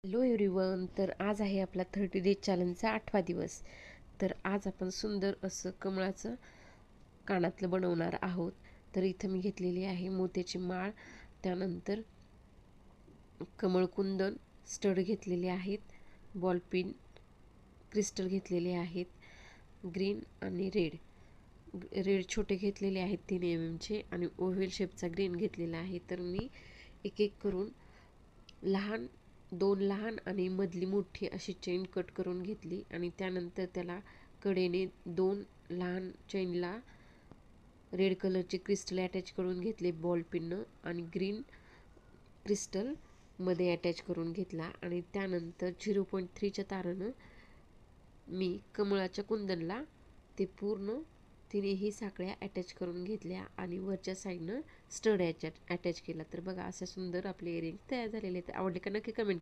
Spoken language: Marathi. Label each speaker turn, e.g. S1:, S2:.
S1: Hello everyone. तर आज आहे आपला 30 डेज चॅलेंजचा 8वा दिवस. तर आज आपण सुंदर असं कमळाचं कानातलं बनवणार आहोत. तर इथं मी घेतलेली आहे मोत्याची माळ, त्यानंतर कमळकुंदन स्टड घेतलेले आहेत, बॉलपिन क्रिस्टल घेतलेले आहेत, ग्रीन आणि रेड छोटे घेतलेले आहेत 3 mm चे, आणि ओव्हल शेपचा ग्रीन घेतलेला आहे. तर मी एक एक करून दोन लहान आणि मधली मोठी अशी चेन कट करून घेतली, आणि त्यानंतर त्याला कडेने 2 लहान चेनला रेड कलरचे क्रिस्टल अटॅच करून घेतले बॉल पिननं, आणि ग्रीन क्रिस्टल मध्ये अटॅच करून घेतला. आणि त्यानंतर 0.3च्या तारानं मी कमळाच्या कुंदनला ते पूर्ण तिन्ही साखळ्या अटॅच करून घेतल्या, आणि वरच्या साईडनं स्टड अटॅच केला. तर बघा, असं सुंदर आपले इयरिंग तयार झालेले आहेत. आवडले का नक्की कमेंट